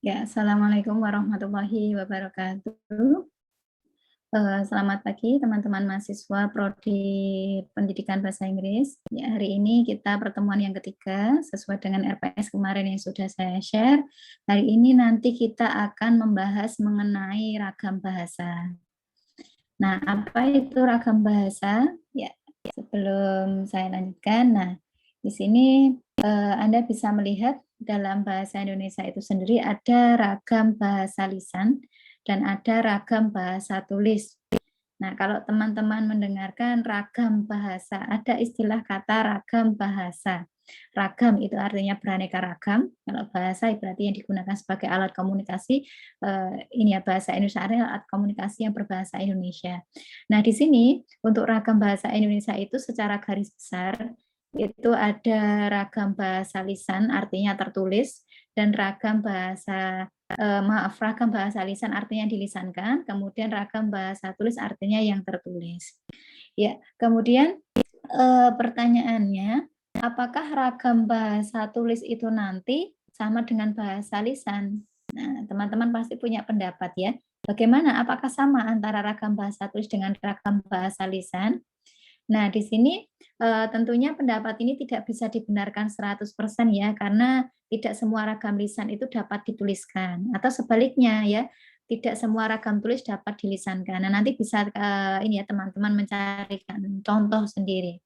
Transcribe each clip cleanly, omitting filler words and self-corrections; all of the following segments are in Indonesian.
Ya, assalamualaikum warahmatullahi wabarakatuh. Selamat pagi teman-teman mahasiswa Prodi Pendidikan Bahasa Inggris. Ya, hari ini kita pertemuan yang ketiga sesuai dengan RPS kemarin yang sudah saya share. Hari ini nanti kita akan membahas mengenai ragam bahasa. Nah, apa itu ragam bahasa? Ya, sebelum saya lanjutkan, nah di sini Anda bisa melihat dalam bahasa Indonesia itu sendiri ada ragam bahasa lisan dan ada ragam bahasa tulis. Nah, kalau teman-teman mendengarkan ragam bahasa, ada istilah kata ragam bahasa. Ragam itu artinya beraneka ragam. Kalau bahasa berarti yang digunakan sebagai alat komunikasi. Ini ya bahasa Indonesia adalah alat komunikasi yang berbahasa Indonesia. Nah, di sini untuk ragam bahasa Indonesia itu secara garis besar itu ada ragam bahasa lisan artinya tertulis dan ragam bahasa ragam bahasa lisan artinya dilisankan, kemudian ragam bahasa tulis artinya yang tertulis. Ya, kemudian pertanyaannya, apakah ragam bahasa tulis itu nanti sama dengan bahasa lisan? Nah, teman-teman pasti punya pendapat ya. Bagaimana? Apakah sama antara ragam bahasa tulis dengan ragam bahasa lisan? Nah, di sini tentunya pendapat ini tidak bisa dibenarkan 100% ya, karena tidak semua ragam lisan itu dapat dituliskan, atau sebaliknya ya, tidak semua ragam tulis dapat dilisankan. Nah, nanti bisa ini ya teman-teman mencarikan contoh sendiri.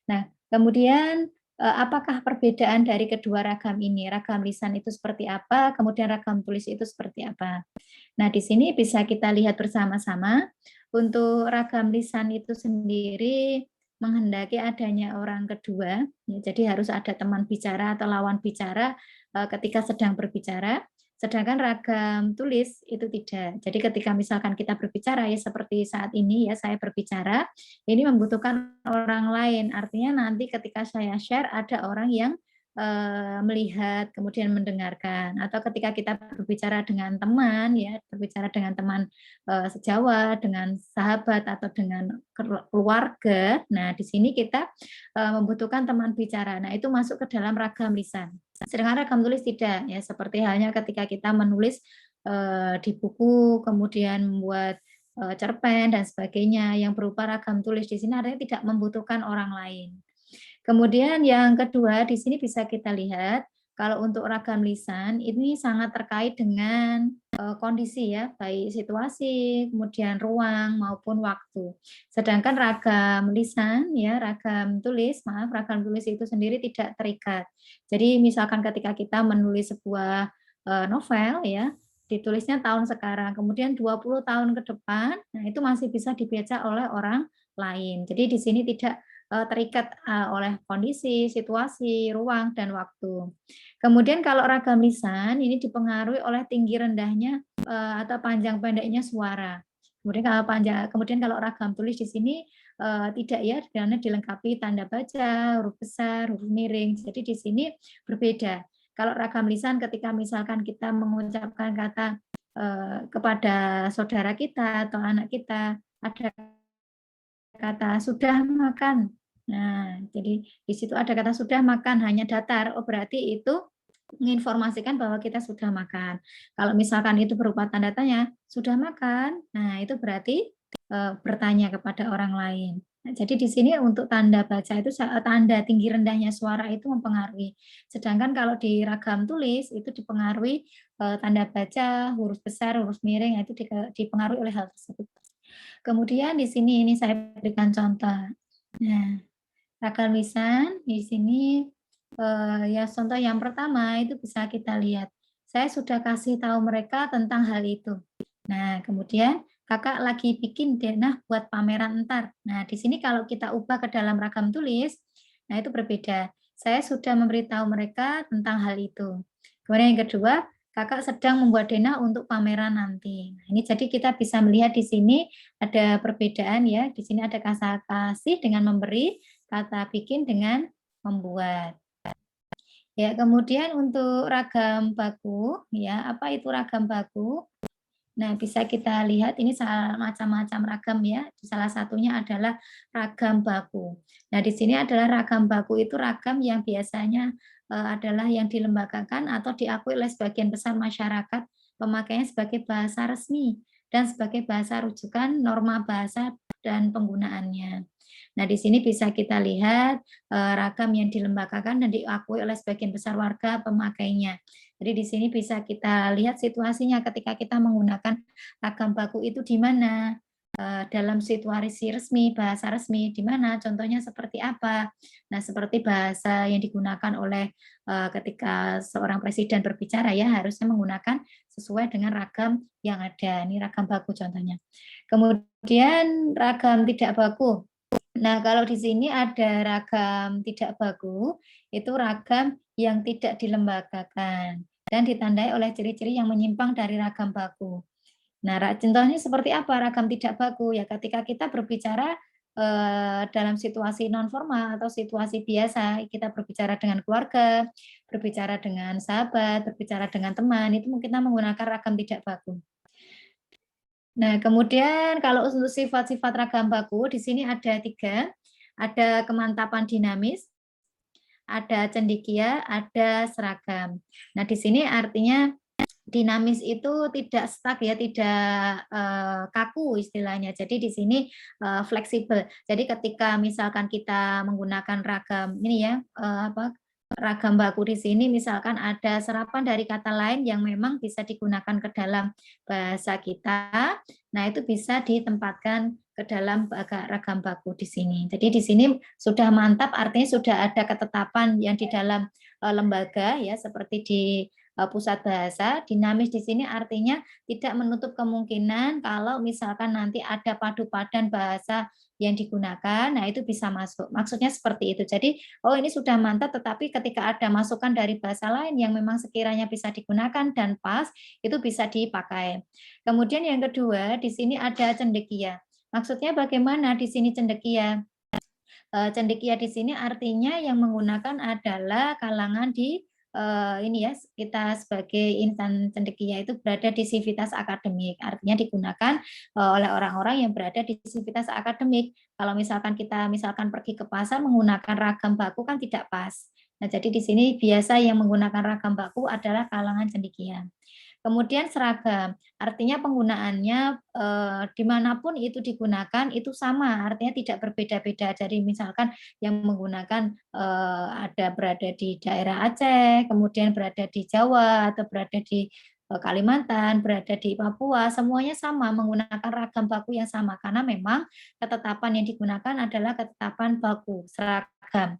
Nah, kemudian apakah perbedaan dari kedua ragam ini? Ragam lisan itu seperti apa, kemudian ragam tulis itu seperti apa? Nah, di sini bisa kita lihat bersama-sama. Untuk ragam lisan itu sendiri menghendaki adanya orang kedua, ya, jadi harus ada teman bicara atau lawan bicara ketika sedang berbicara. Sedangkan ragam tulis itu tidak. Jadi ketika misalkan kita berbicara ya seperti saat ini ya saya berbicara, ini membutuhkan orang lain. Artinya nanti ketika saya share ada orang yang melihat kemudian mendengarkan, atau ketika kita berbicara dengan teman ya berbicara dengan teman sejawat, dengan sahabat atau dengan keluarga. Nah, di sini kita membutuhkan teman bicara. Nah, itu masuk ke dalam ragam lisan. Sedangkan ragam tulis tidak ya, seperti halnya ketika kita menulis di buku kemudian membuat cerpen dan sebagainya yang berupa ragam tulis, di sini artinya tidak membutuhkan orang lain. Kemudian yang kedua di sini bisa kita lihat kalau untuk ragam lisan ini sangat terkait dengan kondisi ya, baik situasi, kemudian ruang maupun waktu. Sedangkan ragam lisan ya, ragam tulis itu sendiri tidak terikat. Jadi misalkan ketika kita menulis sebuah novel ya, ditulisnya tahun sekarang, kemudian 20 tahun ke depan, nah itu masih bisa dibaca oleh orang lain. Jadi di sini tidak terikat oleh kondisi, situasi, ruang, dan waktu. Kemudian kalau ragam lisan ini dipengaruhi oleh tinggi rendahnya atau panjang pendeknya suara. Kemudian kalau ragam tulis di sini tidak ya, karena dilengkapi tanda baca, huruf besar, huruf miring. Jadi di sini berbeda. Kalau ragam lisan ketika misalkan kita mengucapkan kata kepada saudara kita atau anak kita, ada kata sudah makan. Nah, jadi di situ ada kata sudah makan hanya datar. Oh, berarti itu menginformasikan bahwa kita sudah makan. Kalau misalkan itu berupa tanda tanya, sudah makan. Nah, itu berarti bertanya kepada orang lain. Nah, jadi di sini untuk tanda baca itu tanda tinggi rendahnya suara itu mempengaruhi. Sedangkan kalau di ragam tulis itu dipengaruhi tanda baca, huruf besar, huruf miring itu dipengaruhi oleh hal tersebut. Kemudian di sini ini saya berikan contoh. Nah, ragam lisan di sini ya contoh yang pertama itu bisa kita lihat. Saya sudah kasih tahu mereka tentang hal itu. Nah, kemudian kakak lagi bikin denah buat pameran entar. Nah, di sini kalau kita ubah ke dalam ragam tulis, nah itu berbeda. Saya sudah memberitahu mereka tentang hal itu. Kemudian yang kedua, kakak sedang membuat denah untuk pameran nanti. Nah, ini jadi kita bisa melihat di sini ada perbedaan ya. Di sini ada kata kasih dengan memberi, kata bikin dengan membuat. Ya, kemudian untuk ragam baku, ya, apa itu ragam baku? Nah, bisa kita lihat ini macam-macam ragam ya. Salah satunya adalah ragam baku. Nah, di sini adalah ragam baku itu ragam yang biasanya adalah yang dilembagakan atau diakui oleh sebagian besar masyarakat pemakaiannya sebagai bahasa resmi dan sebagai bahasa rujukan norma bahasa dan penggunaannya. Nah, di sini bisa kita lihat ragam yang dilembagakan dan diakui oleh sebagian besar warga pemakainya. Jadi di sini bisa kita lihat situasinya ketika kita menggunakan ragam baku itu di mana, dalam situasi resmi, bahasa resmi, di mana contohnya seperti apa. Nah, seperti bahasa yang digunakan oleh ketika seorang presiden berbicara ya, harusnya menggunakan sesuai dengan ragam yang ada. Ini ragam baku contohnya. Kemudian ragam tidak baku. Nah, kalau di sini ada ragam tidak baku, itu ragam yang tidak dilembagakan dan ditandai oleh ciri-ciri yang menyimpang dari ragam baku. Nah, contohnya seperti apa ragam tidak baku? Ya, ketika kita berbicara dalam situasi non formal atau situasi biasa, kita berbicara dengan keluarga, berbicara dengan sahabat, berbicara dengan teman, itu mungkin kita menggunakan ragam tidak baku. Nah, kemudian kalau untuk sifat-sifat ragam baku, di sini ada 3, ada kemantapan dinamis, ada cendekia, ada seragam. Nah, di sini artinya dinamis itu tidak stuck ya, tidak kaku istilahnya. Jadi di sini fleksibel. Jadi ketika misalkan kita menggunakan ragam ini ya, ragam baku di sini misalkan ada serapan dari kata lain yang memang bisa digunakan ke dalam bahasa kita. Nah, itu bisa ditempatkan ke dalam ragam baku di sini. Jadi di sini sudah mantap, artinya sudah ada ketetapan yang di dalam lembaga ya, seperti di pusat bahasa. Dinamis di sini artinya tidak menutup kemungkinan kalau misalkan nanti ada padu padan bahasa yang digunakan, nah itu bisa masuk. Maksudnya seperti itu. Jadi, oh ini sudah mantap, tetapi ketika ada masukan dari bahasa lain yang memang sekiranya bisa digunakan dan pas, itu bisa dipakai. Kemudian yang kedua, di sini ada cendekia. Maksudnya bagaimana di sini cendekia? Cendekia di sini artinya yang menggunakan adalah kalangan di ini ya, kita sebagai insan cendekia itu berada di sivitas akademik, artinya digunakan oleh orang-orang yang berada di sivitas akademik. Kalau misalkan kita pergi ke pasar menggunakan ragam baku kan tidak pas. Nah, jadi di sini biasa yang menggunakan ragam baku adalah kalangan cendekia. Kemudian seragam, artinya penggunaannya dimanapun itu digunakan itu sama, artinya tidak berbeda-beda. Jadi misalkan yang menggunakan ada berada di daerah Aceh, kemudian berada di Jawa atau berada di Kalimantan, berada di Papua, semuanya sama menggunakan ragam baku yang sama karena memang ketetapan yang digunakan adalah ketetapan baku seragam.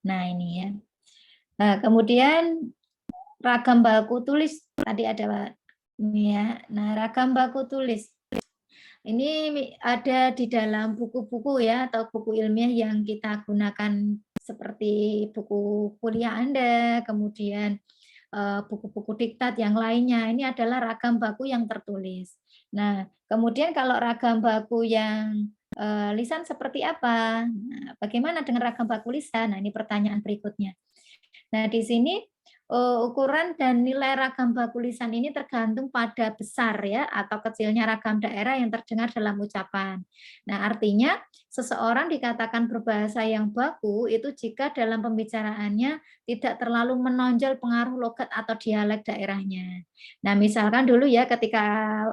Nah ini ya. Nah, kemudian ragam baku tulis tadi ada ini ya. Nah, ragam baku tulis ini ada di dalam buku-buku ya atau buku ilmiah yang kita gunakan seperti buku kuliah Anda, kemudian buku-buku diktat yang lainnya. Ini adalah ragam baku yang tertulis. Nah, kemudian kalau ragam baku yang lisan seperti apa? Nah, bagaimana dengan ragam baku lisan? Nah, ini pertanyaan berikutnya. Nah, di sini ukuran dan nilai ragam baku lisan ini tergantung pada besar ya atau kecilnya ragam daerah yang terdengar dalam ucapan. Nah, artinya seseorang dikatakan berbahasa yang baku itu jika dalam pembicaraannya tidak terlalu menonjol pengaruh logat atau dialek daerahnya. Nah, misalkan dulu ya ketika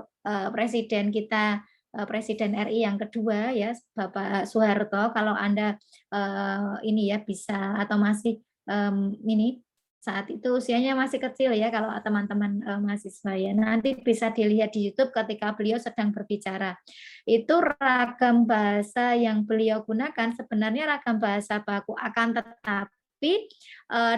presiden kita Presiden RI yang kedua ya Bapak Soeharto, kalau Anda ini ya bisa atau masih ini saat itu usianya masih kecil ya kalau teman-teman mahasiswa ya. Nanti bisa dilihat di YouTube ketika beliau sedang berbicara. Itu ragam bahasa yang beliau gunakan sebenarnya ragam bahasa baku, akan tetapi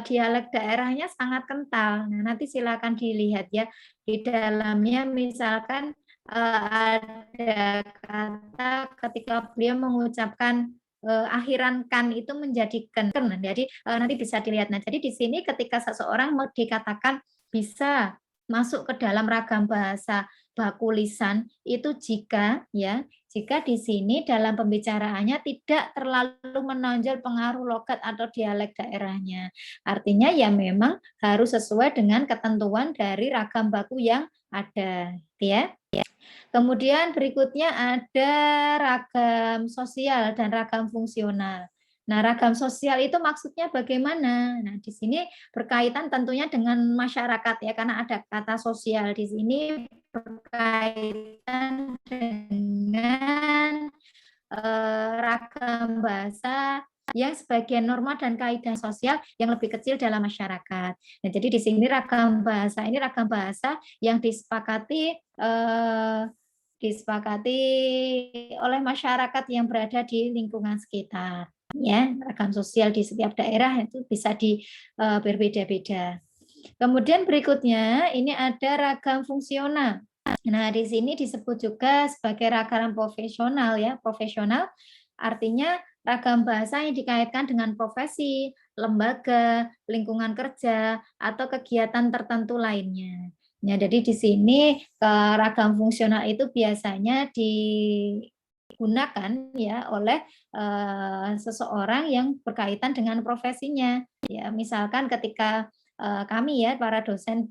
dialek daerahnya sangat kental. Nah, nanti silakan dilihat ya di dalamnya misalkan ada kata ketika beliau mengucapkan akhiran kan itu menjadi ken. Jadi nanti bisa dilihat. Nah, jadi di sini ketika seseorang mau dikatakan bisa masuk ke dalam ragam bahasa baku lisan itu jika di sini dalam pembicaraannya tidak terlalu menonjol pengaruh logat atau dialek daerahnya. Artinya ya memang harus sesuai dengan ketentuan dari ragam baku yang ada, ya. Kemudian berikutnya ada ragam sosial dan ragam fungsional. Nah, ragam sosial itu maksudnya bagaimana? Nah, di sini berkaitan tentunya dengan masyarakat ya, karena ada kata sosial di sini berkaitan dengan ragam bahasa yang sebagian norma dan kaidah sosial yang lebih kecil dalam masyarakat. Nah, jadi di sini ragam bahasa ini ragam bahasa yang disepakati oleh masyarakat yang berada di lingkungan sekitar. Ya, ragam sosial di setiap daerah itu bisa berbeda-beda. Kemudian berikutnya ini ada ragam fungsional. Nah, di sini disebut juga sebagai ragam profesional ya. Profesional artinya ragam bahasa yang dikaitkan dengan profesi, lembaga, lingkungan kerja, atau kegiatan tertentu lainnya. Ya, jadi di sini ragam fungsional itu biasanya digunakan ya oleh seseorang yang berkaitan dengan profesinya. Ya, misalkan ketika kami ya para dosen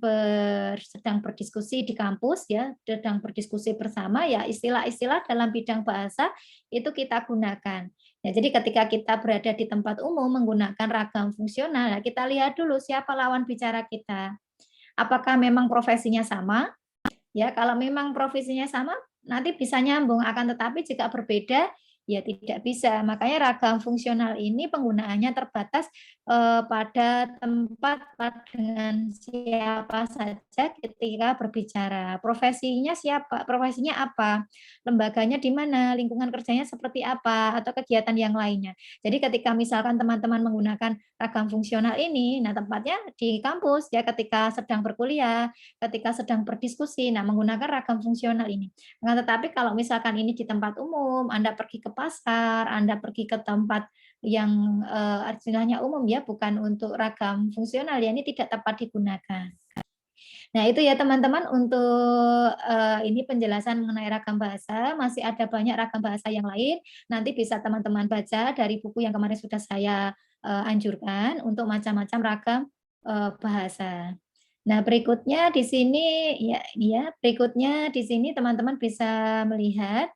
sedang berdiskusi di kampus ya, sedang berdiskusi bersama ya istilah-istilah dalam bidang bahasa itu kita gunakan. Ya, jadi ketika kita berada di tempat umum menggunakan ragam fungsional, ya kita lihat dulu siapa lawan bicara kita. Apakah memang profesinya sama? Ya, kalau memang profesinya sama, nanti bisa nyambung. Akan tetapi jika berbeda, ya tidak bisa. Makanya ragam fungsional ini penggunaannya terbatas pada tempat dengan siapa saja ketika berbicara. Profesinya siapa? Profesinya apa? Lembaganya di mana? Lingkungan kerjanya seperti apa? Atau kegiatan yang lainnya. Jadi ketika misalkan teman-teman menggunakan ragam fungsional ini, nah tempatnya di kampus ya ketika sedang berkuliah, ketika sedang berdiskusi, nah menggunakan ragam fungsional ini. Nah, tetapi kalau misalkan ini di tempat umum, Anda pergi ke pasar, Anda pergi ke tempat yang istilahnya umum ya, bukan untuk ragam fungsional ya, ini tidak tepat digunakan. Nah, itu ya teman-teman untuk ini penjelasan mengenai ragam bahasa, masih ada banyak ragam bahasa yang lain, nanti bisa teman-teman baca dari buku yang kemarin sudah saya anjurkan untuk macam-macam ragam bahasa. Nah, berikutnya di sini ya ini ya, berikutnya di sini teman-teman bisa melihat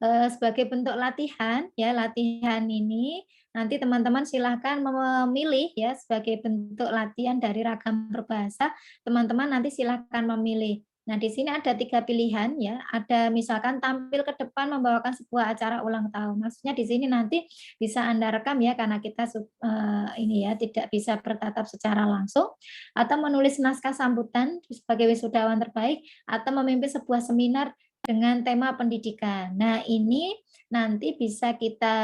sebagai bentuk latihan ya, latihan ini nanti teman-teman silahkan memilih ya sebagai bentuk latihan dari ragam berbahasa, teman-teman nanti silahkan memilih. Nah, di sini ada 3 pilihan ya, ada misalkan tampil ke depan membawakan sebuah acara ulang tahun. Maksudnya di sini nanti bisa Anda rekam ya karena kita ini ya tidak bisa bertatap secara langsung, atau menulis naskah sambutan sebagai wisudawan terbaik, atau memimpin sebuah seminar dengan tema pendidikan. Nah, ini nanti bisa kita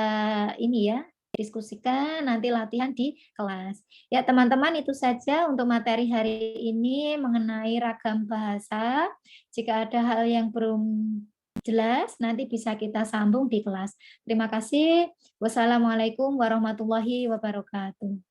ini ya, diskusikan nanti latihan di kelas. Ya, teman-teman itu saja untuk materi hari ini mengenai ragam bahasa. Jika ada hal yang belum jelas, nanti bisa kita sambung di kelas. Terima kasih. Wassalamualaikum warahmatullahi wabarakatuh.